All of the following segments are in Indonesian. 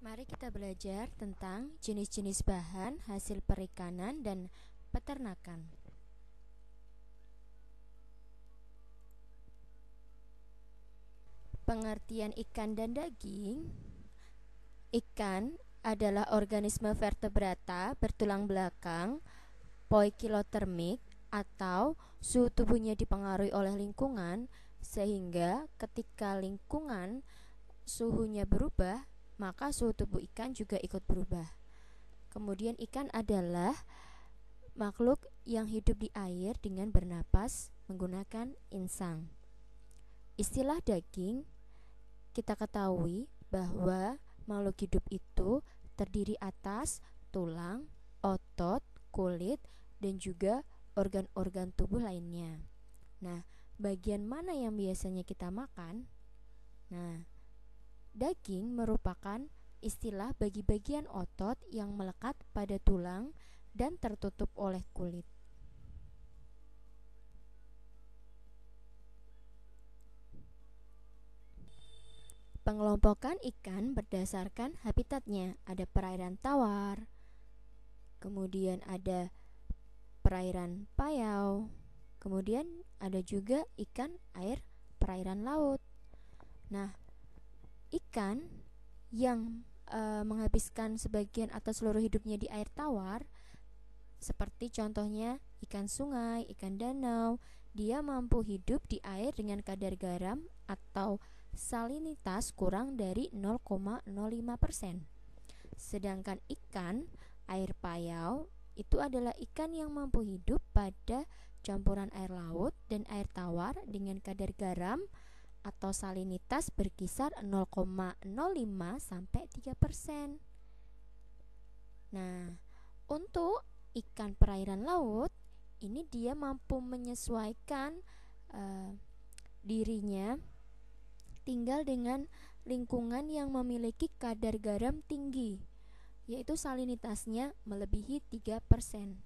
Mari kita belajar tentang jenis-jenis bahan hasil perikanan dan peternakan. Pengertian ikan dan daging. Ikan adalah organisme vertebrata bertulang belakang, poikilotermik, atau suhu tubuhnya dipengaruhi oleh lingkungan, sehingga ketika lingkungan suhunya berubah, maka suhu tubuh ikan juga ikut berubah. Kemudian ikan adalah makhluk yang hidup di air dengan bernapas menggunakan insang. Istilah daging, kita ketahui bahwa makhluk hidup itu terdiri atas tulang, otot, kulit, dan juga organ-organ tubuh lainnya. Nah, bagian mana yang biasanya kita makan? Nah, daging merupakan istilah bagi bagian otot yang melekat pada tulang dan tertutup oleh kulit. Pengelompokan ikan berdasarkan habitatnya. Ada perairan tawar, kemudian ada perairan payau, kemudian ada juga ikan air perairan laut. Nah, ikan yang menghabiskan sebagian atau seluruh hidupnya di air tawar, seperti contohnya ikan sungai, ikan danau, dia mampu hidup di air dengan kadar garam atau salinitas kurang dari 0,05%. Sedangkan ikan air payau itu adalah ikan yang mampu hidup pada campuran air laut dan air tawar dengan kadar garam atau salinitas berkisar 0,05 sampai 3%. Nah, untuk ikan perairan laut ini dia mampu menyesuaikan dirinya tinggal dengan lingkungan yang memiliki kadar garam tinggi, yaitu salinitasnya melebihi 3%.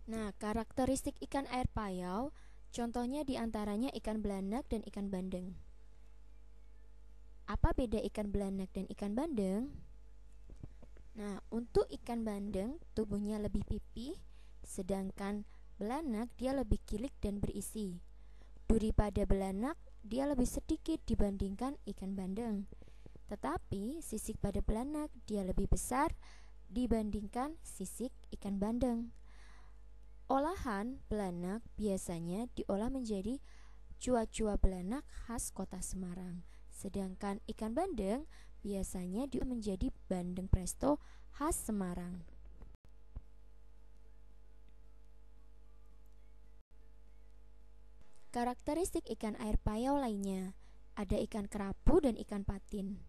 Nah, karakteristik ikan air payau, contohnya diantaranya ikan belanak dan ikan bandeng. Apa beda ikan belanak dan ikan bandeng? Nah, untuk ikan bandeng tubuhnya lebih pipih, sedangkan belanak dia lebih kilik dan berisi. Duri pada belanak dia lebih sedikit dibandingkan ikan bandeng. Tetapi sisik pada belanak dia lebih besar dibandingkan sisik ikan bandeng. Olahan belanak biasanya diolah menjadi cua-cua belanak khas kota Semarang. Sedangkan ikan bandeng biasanya diolah menjadi bandeng presto khas Semarang. Karakteristik ikan air payau lainnya, ada ikan kerapu dan ikan patin.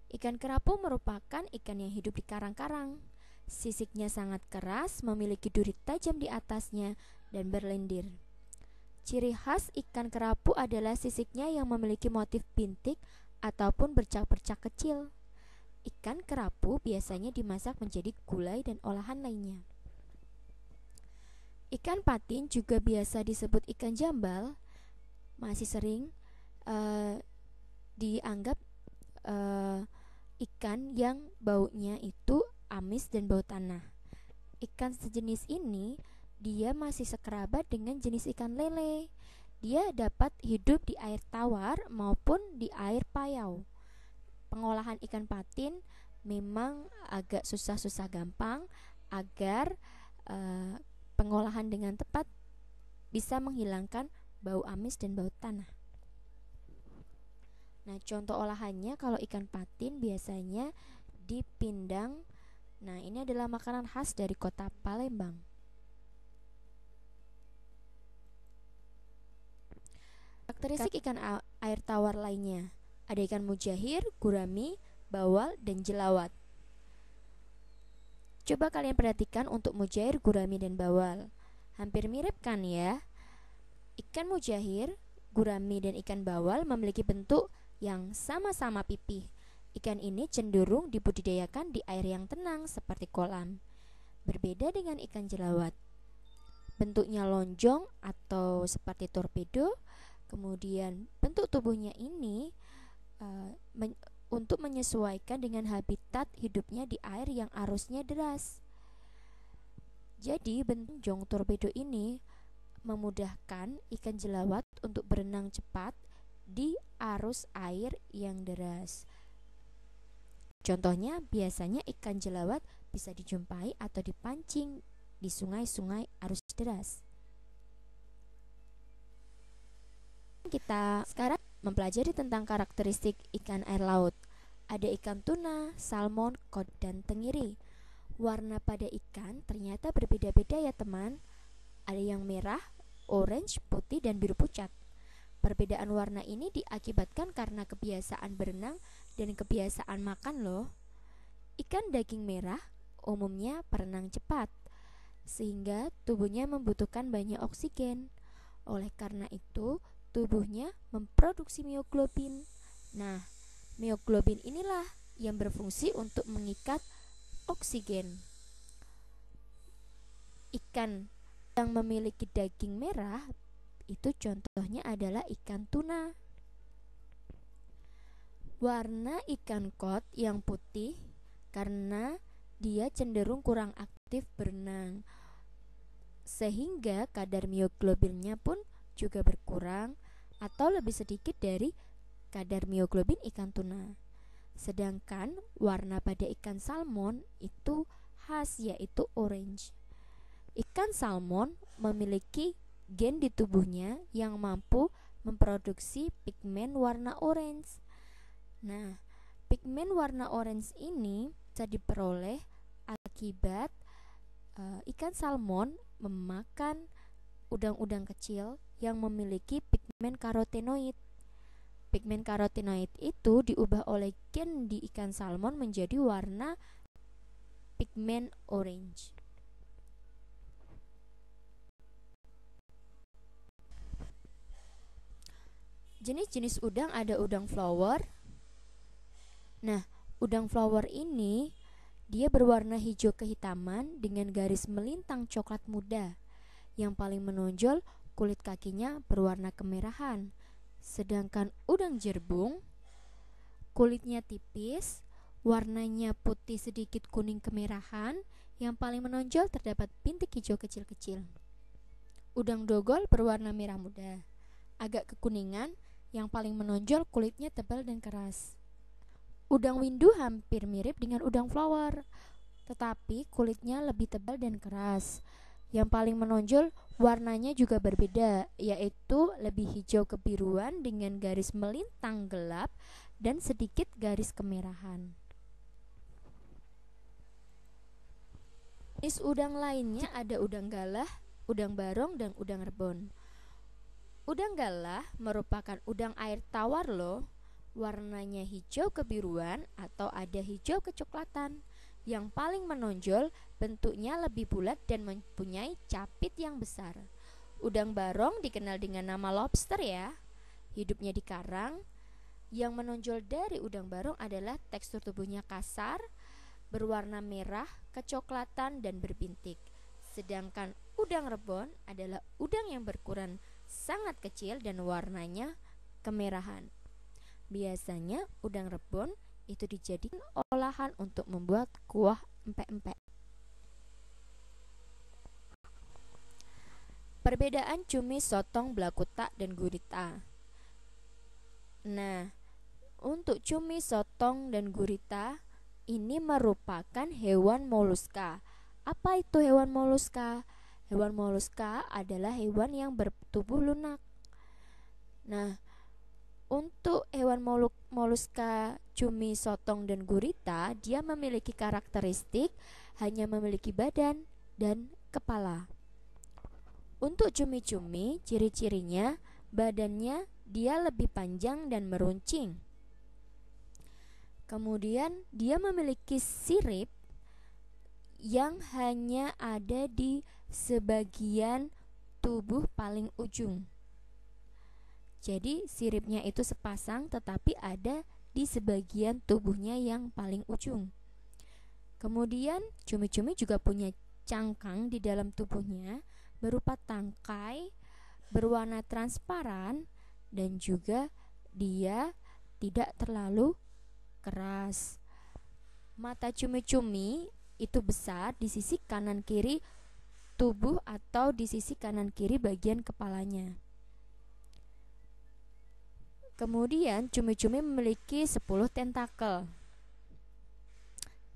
Ikan kerapu merupakan ikan yang hidup di karang-karang. Sisiknya sangat keras, memiliki duri tajam di atasnya dan berlendir. Ciri khas ikan kerapu adalah sisiknya yang memiliki motif bintik ataupun bercak-bercak kecil. Ikan kerapu biasanya dimasak menjadi gulai dan olahan lainnya. Ikan patin juga biasa disebut ikan jambal, masih sering dianggap ikan yang baunya itu amis dan bau tanah. Ikan sejenis ini dia masih sekerabat dengan jenis ikan lele. Dia dapat hidup di air tawar maupun di air payau. Pengolahan ikan patin memang agak susah gampang agar pengolahan dengan tepat bisa menghilangkan bau amis dan bau tanah. Nah, contoh olahannya kalau ikan patin biasanya dipindang. Nah, ini adalah makanan khas dari kota Palembang. Karakteristik ikan air tawar lainnya, ada ikan mujair, gurami, bawal, dan jelawat. Coba kalian perhatikan untuk mujair, gurami, dan bawal. Hampir mirip kan ya? Ikan mujair, gurami, dan ikan bawal memiliki bentuk yang sama-sama pipih. Ikan ini cenderung dibudidayakan di air yang tenang seperti kolam. Berbeda dengan ikan jelawat. Bentuknya lonjong atau seperti torpedo, Kemudian bentuk tubuhnya ini untuk menyesuaikan dengan habitat hidupnya di air yang arusnya deras. Jadi bentuk jong torpedo ini memudahkan ikan jelawat untuk berenang cepat di arus air yang deras. Contohnya, biasanya ikan jelawat bisa dijumpai atau dipancing di sungai-sungai arus deras. Kita sekarang mempelajari tentang karakteristik ikan air laut. Ada ikan tuna, salmon, kod, dan tenggiri. Warna pada ikan ternyata berbeda-beda ya teman. Ada yang merah, orange, putih, dan biru pucat. Perbedaan warna ini diakibatkan karena kebiasaan berenang dan kebiasaan makan loh. Ikan daging merah umumnya berenang cepat, sehingga tubuhnya membutuhkan banyak oksigen. Oleh karena itu, tubuhnya memproduksi mioglobin. Nah, mioglobin inilah yang berfungsi untuk mengikat oksigen. Ikan yang memiliki daging merah itu contohnya adalah ikan tuna. Warna ikan kod yang putih karena dia cenderung kurang aktif berenang, sehingga kadar mioglobinnya pun juga berkurang atau lebih sedikit dari kadar mioglobin ikan tuna. Sedangkan warna pada ikan salmon itu khas, yaitu orange. Ikan salmon memiliki gen di tubuhnya yang mampu memproduksi pigmen warna orange. Nah, pigmen warna orange ini bisa diperoleh akibat ikan salmon memakan udang-udang kecil yang memiliki pigmen karotenoid. Pigmen karotenoid itu diubah oleh gen di ikan salmon menjadi warna pigmen orange. Jenis-jenis udang ada udang flower. Nah, udang flower ini dia berwarna hijau kehitaman dengan garis melintang coklat muda. Yang paling menonjol kulit kakinya berwarna kemerahan. Sedangkan udang jerbung kulitnya tipis, warnanya putih sedikit kuning kemerahan. Yang paling menonjol terdapat bintik hijau kecil-kecil. Udang dogol berwarna merah muda, agak kekuningan. Yang paling menonjol kulitnya tebal dan keras. Udang windu hampir mirip dengan udang flower, tetapi kulitnya lebih tebal dan keras. Yang paling menonjol warnanya juga berbeda, yaitu lebih hijau kebiruan dengan garis melintang gelap dan sedikit garis kemerahan. Jenis udang lainnya ada udang galah, udang barong, dan udang rebon. Udang galah merupakan udang air tawar loh. Warnanya hijau kebiruan atau ada hijau kecoklatan. Yang paling menonjol bentuknya lebih bulat dan mempunyai capit yang besar. Udang barong dikenal dengan nama lobster ya. Hidupnya di karang. Yang menonjol dari udang barong adalah tekstur tubuhnya kasar, berwarna merah, kecoklatan, dan berbintik. Sedangkan udang rebon adalah udang yang berukuran sangat kecil dan warnanya kemerahan. Biasanya udang rebon itu dijadikan olahan untuk membuat kuah empek-empek. Perbedaan cumi, sotong, belakuta, dan gurita. Nah, untuk cumi, sotong, dan gurita ini merupakan hewan moluska. Apa itu hewan moluska? Hewan moluska adalah hewan yang bertubuh lunak. Nah, untuk hewan moluska cumi, sotong, dan gurita, dia memiliki karakteristik hanya memiliki badan dan kepala. Untuk cumi-cumi, ciri-cirinya badannya dia lebih panjang dan meruncing. Kemudian dia memiliki sirip yang hanya ada di sebagian tubuh paling ujung. Jadi siripnya itu sepasang tetapi ada di sebagian tubuhnya yang paling ujung. Kemudian cumi-cumi juga punya cangkang di dalam tubuhnya berupa tangkai berwarna transparan dan juga dia tidak terlalu keras. Mata cumi-cumi itu besar di sisi kanan kiri tubuh atau di sisi kanan kiri bagian kepalanya. Kemudian cumi-cumi memiliki 10 tentakel.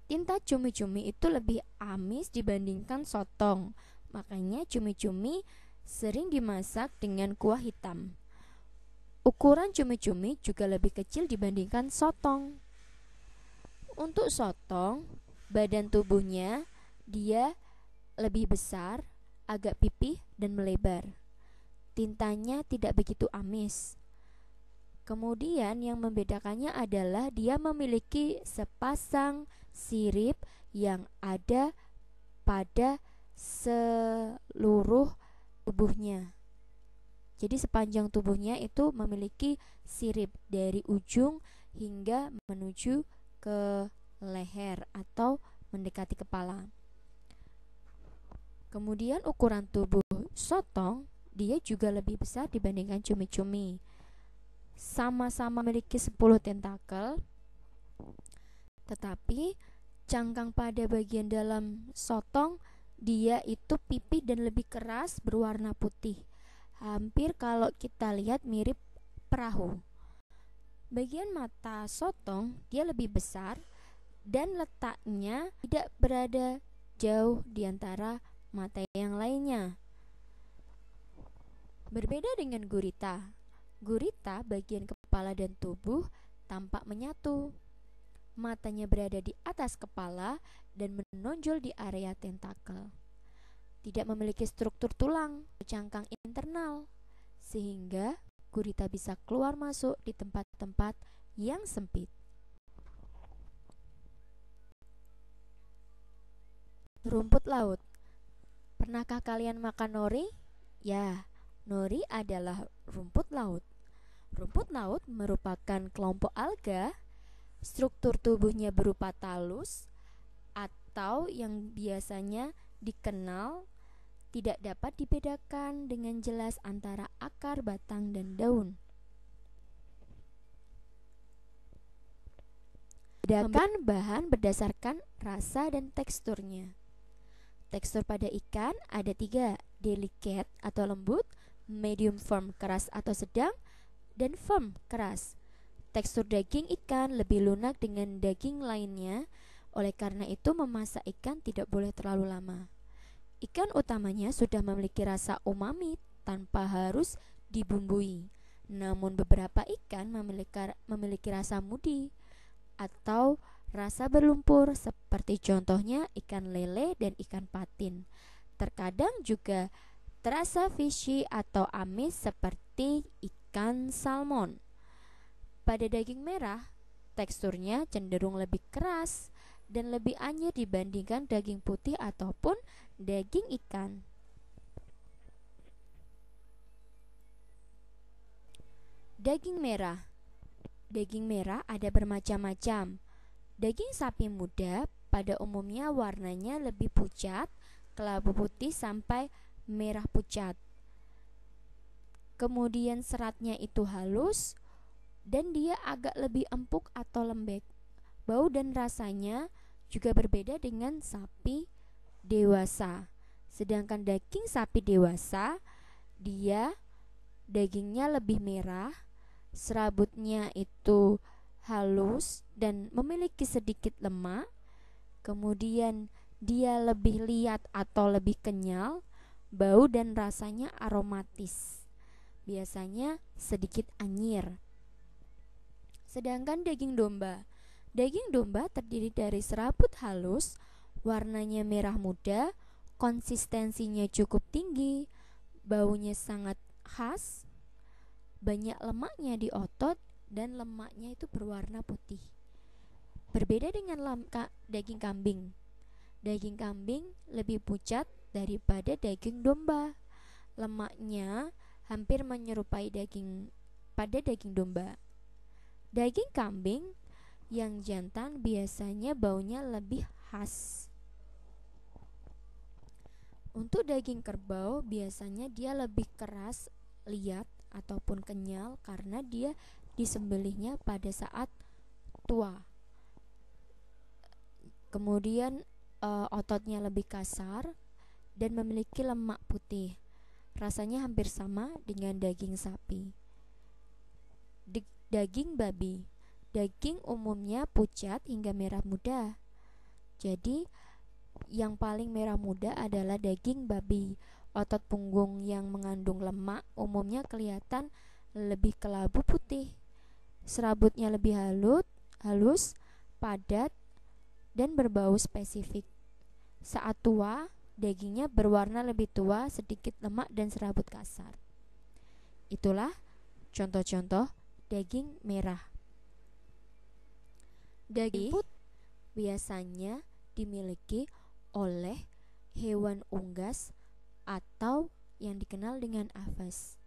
Tinta cumi-cumi itu lebih amis dibandingkan sotong. Makanya cumi-cumi sering dimasak dengan kuah hitam. Ukuran cumi-cumi juga lebih kecil dibandingkan sotong. Untuk sotong, badan tubuhnya dia lebih besar, agak pipih dan melebar. Tintanya tidak begitu amis. Kemudian yang membedakannya adalah dia memiliki sepasang sirip yang ada pada seluruh tubuhnya. Jadi sepanjang tubuhnya itu memiliki sirip dari ujung hingga menuju ke leher atau mendekati kepala. Kemudian ukuran tubuh sotong dia juga lebih besar dibandingkan cumi-cumi. Sama-sama memiliki 10 tentakel, tetapi cangkang pada bagian dalam sotong dia itu pipih dan lebih keras berwarna putih. Hampir kalau kita lihat mirip perahu. Bagian mata sotong dia lebih besar dan letaknya tidak berada jauh di antara mata yang lainnya. Berbeda dengan gurita. Gurita bagian kepala dan tubuh tampak menyatu. Matanya berada di atas kepala dan menonjol di area tentakel. Tidak memiliki struktur tulang atau cangkang internal, sehingga gurita bisa keluar masuk di tempat-tempat yang sempit. Rumput laut. Pernahkah kalian makan nori? Ya, nori adalah rumput laut. Rumput laut merupakan kelompok alga. Struktur tubuhnya berupa talus atau yang biasanya dikenal tidak dapat dibedakan dengan jelas antara akar, batang, dan daun. Bedakan bahan berdasarkan rasa dan teksturnya. Tekstur pada ikan ada 3, delicate atau lembut, medium firm keras atau sedang, dan firm keras. Tekstur daging ikan lebih lunak dengan daging lainnya, oleh karena itu memasak ikan tidak boleh terlalu lama. Ikan utamanya sudah memiliki rasa umami tanpa harus dibumbui. Namun beberapa ikan memiliki rasa mudi atau rasa berlumpur, seperti contohnya ikan lele dan ikan patin. Terkadang juga terasa fishy atau amis seperti ikan salmon. Pada daging merah, teksturnya cenderung lebih keras dan lebih anyir dibandingkan daging putih ataupun daging ikan. Daging merah. Daging merah ada bermacam-macam. Daging sapi muda pada umumnya warnanya lebih pucat, kelabu putih sampai merah pucat. Kemudian seratnya itu halus dan dia agak lebih empuk atau lembek. Bau dan rasanya juga berbeda dengan sapi dewasa. Sedangkan daging sapi dewasa, dia dagingnya lebih merah, serabutnya itu halus dan memiliki sedikit lemak. Kemudian dia lebih liat atau lebih kenyal, bau dan rasanya aromatis. Biasanya sedikit anyir. Sedangkan daging domba terdiri dari serabut halus, warnanya merah muda, konsistensinya cukup tinggi, baunya sangat khas, banyak lemaknya di otot, dan lemaknya itu berwarna putih. Berbeda dengan daging kambing. Daging kambing lebih pucat daripada daging domba. Lemaknya hampir menyerupai daging domba. Daging kambing yang jantan biasanya baunya lebih khas. Untuk daging kerbau biasanya dia lebih keras, liat ataupun kenyal karena dia disembelihnya pada saat tua. Kemudian ototnya lebih kasar dan memiliki lemak putih. Rasanya hampir sama dengan daging sapi. Daging babi. Daging umumnya pucat hingga merah muda. Jadi yang paling merah muda adalah daging babi. Otot punggung yang mengandung lemak umumnya kelihatan lebih kelabu putih. Serabutnya lebih halus, padat, dan berbau spesifik. Saat tua, dagingnya berwarna lebih tua, sedikit lemak dan serabut kasar. Itulah contoh-contoh daging merah. Daging putih biasanya dimiliki oleh hewan unggas atau yang dikenal dengan aves.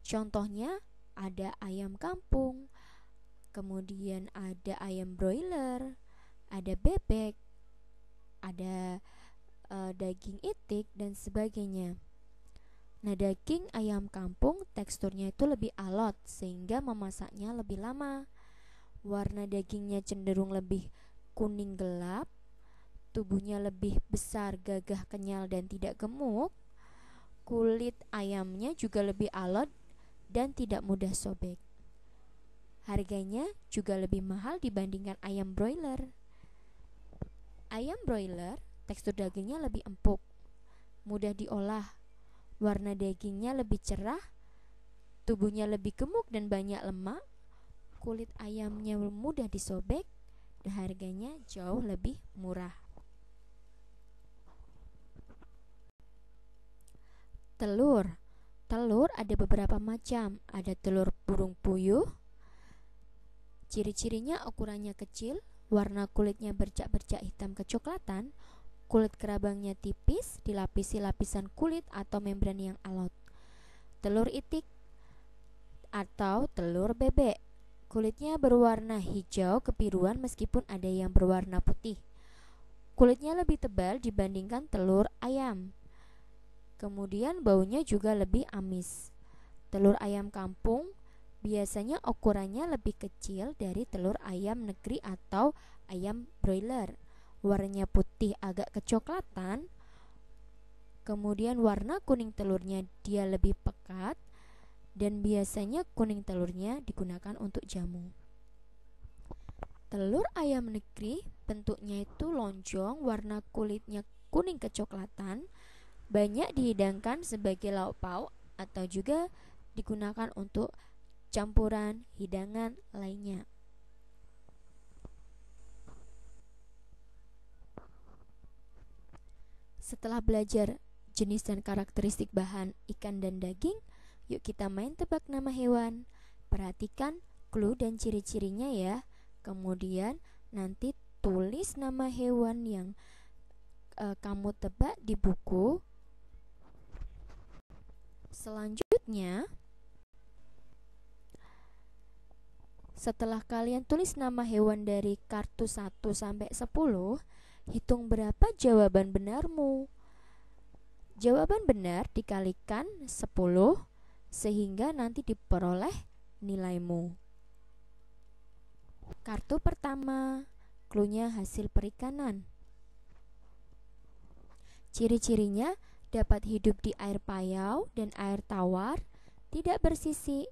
Contohnya ada ayam kampung, kemudian ada ayam broiler, ada bebek, ada daging itik dan sebagainya. Nah, daging ayam kampung teksturnya itu lebih alot sehingga memasaknya lebih lama. Warna dagingnya cenderung lebih kuning gelap, tubuhnya lebih besar, gagah, kenyal dan tidak gemuk. Kulit ayamnya juga lebih alot dan tidak mudah sobek. Harganya juga lebih mahal dibandingkan ayam broiler. Ayam broiler tekstur dagingnya lebih empuk, mudah diolah, warna dagingnya lebih cerah, tubuhnya lebih gemuk dan banyak lemak, kulit ayamnya mudah disobek, dan harganya jauh lebih murah. Telur ada beberapa macam. Ada telur burung puyuh. Ciri-cirinya ukurannya kecil, warna kulitnya bercak-bercak hitam kecoklatan, kulit kerabangnya tipis, dilapisi lapisan kulit atau membran yang alot. Telur itik atau telur bebek, kulitnya berwarna hijau kebiruan meskipun ada yang berwarna putih. Kulitnya lebih tebal dibandingkan telur ayam. Kemudian baunya juga lebih amis. Telur ayam kampung biasanya ukurannya lebih kecil dari telur ayam negeri atau ayam broiler. Warnanya putih agak kecoklatan. Kemudian warna kuning telurnya dia lebih pekat, dan biasanya kuning telurnya digunakan untuk jamu. Telur ayam negeri bentuknya itu lonjong, warna kulitnya kuning kecoklatan, banyak dihidangkan sebagai lauk pauk atau juga digunakan untuk campuran hidangan lainnya. Setelah belajar jenis dan karakteristik bahan ikan dan daging, yuk kita main tebak nama hewan. Perhatikan clue dan ciri-cirinya ya. Kemudian nanti tulis nama hewan yang kamu tebak di buku. Selanjutnya, setelah kalian tulis nama hewan dari kartu 1 sampai 10, hitung berapa jawaban benarmu. Jawaban benar dikalikan 10 sehingga nanti diperoleh nilaimu. Kartu pertama, cluenya hasil perikanan. Ciri-cirinya dapat hidup di air payau dan air tawar, tidak bersisik,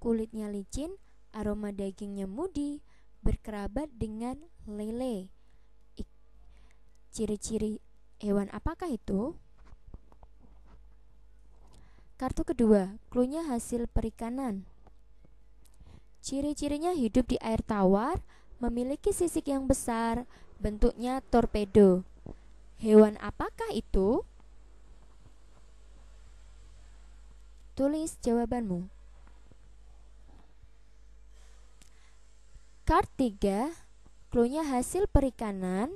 kulitnya licin, aroma dagingnya mudi, berkerabat dengan lele. Ciri-ciri hewan apakah itu? Kartu kedua, cluenya hasil perikanan. Ciri-cirinya hidup di air tawar, memiliki sisik yang besar, bentuknya torpedo. Hewan apakah itu? Tulis jawabanmu. Kart 3, cluenya hasil perikanan.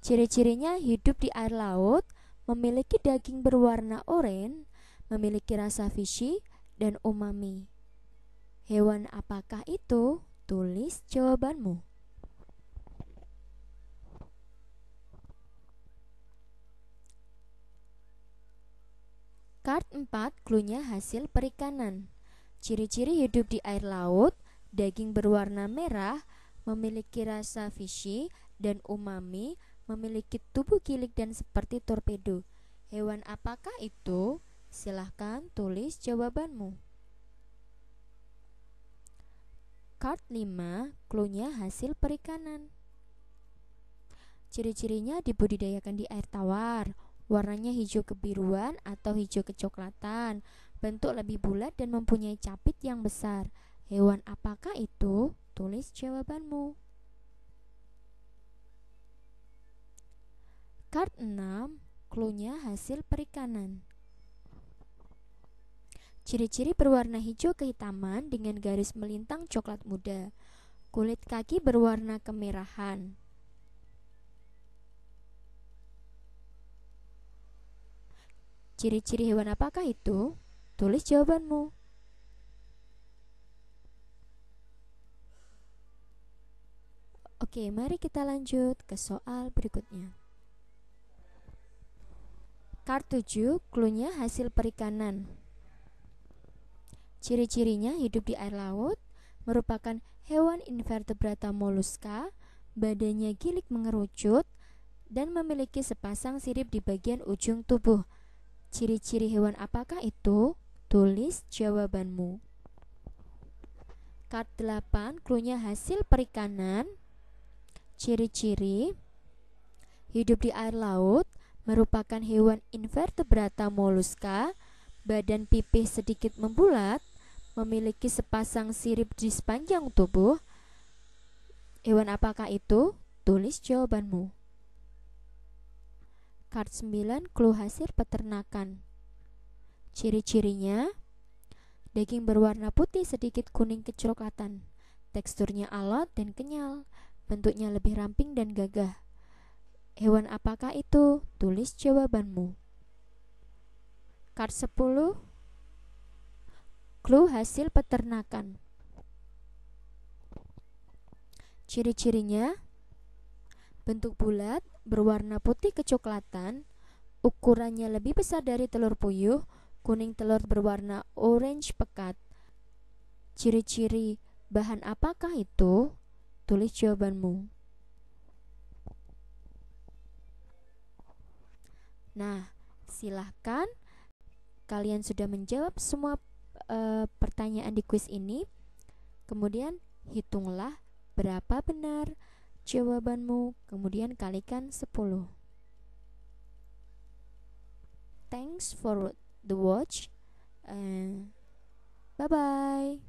Ciri-cirinya hidup di air laut, memiliki daging berwarna oranye, memiliki rasa fishy dan umami. Hewan apakah itu? Tulis jawabanmu. Card 4, cluenya hasil perikanan. Ciri-ciri hidup di air laut, daging berwarna merah, memiliki rasa fishy dan umami, memiliki tubuh gilik dan seperti torpedo. Hewan apakah itu? Silahkan tulis jawabanmu. Card 5, cluenya hasil perikanan. Ciri-cirinya dibudidayakan di air tawar, warnanya hijau kebiruan atau hijau kecoklatan, bentuk lebih bulat dan mempunyai capit yang besar. Hewan apakah itu? Tulis jawabanmu. Card 6, cluenya hasil perikanan. Ciri-ciri berwarna hijau kehitaman dengan garis melintang coklat muda. Kulit kaki berwarna kemerahan. Ciri-ciri hewan apakah itu? Tulis jawabanmu. Oke, mari kita lanjut ke soal berikutnya. Card 7, cluenya hasil perikanan. Ciri-cirinya hidup di air laut, merupakan hewan invertebrata moluska, badannya gilik mengerucut, dan memiliki sepasang sirip di bagian ujung tubuh. Ciri-ciri hewan apakah itu? Tulis jawabanmu. Card 8, cluenya hasil perikanan. Ciri-ciri hidup di air laut, merupakan hewan invertebrata moluska, badan pipih sedikit membulat, memiliki sepasang sirip di sepanjang tubuh. Hewan apakah itu? Tulis jawabanmu. Card 9, clue hasil peternakan. Ciri-cirinya daging berwarna putih sedikit kuning kecoklatan, teksturnya alot dan kenyal, bentuknya lebih ramping dan gagah. Hewan apakah itu? Tulis jawabanmu. Card 10, clue hasil peternakan. Ciri-cirinya bentuk bulat, berwarna putih kecoklatan, ukurannya lebih besar dari telur puyuh, kuning telur berwarna orange pekat. Ciri-ciri bahan apakah itu? Tulis jawabanmu. Nah, silahkan kalian sudah menjawab semua pertanyaan di kuis ini. Kemudian hitunglah berapa benar jawabanmu, kemudian kalikan 10. Thanks for the watch. Bye bye.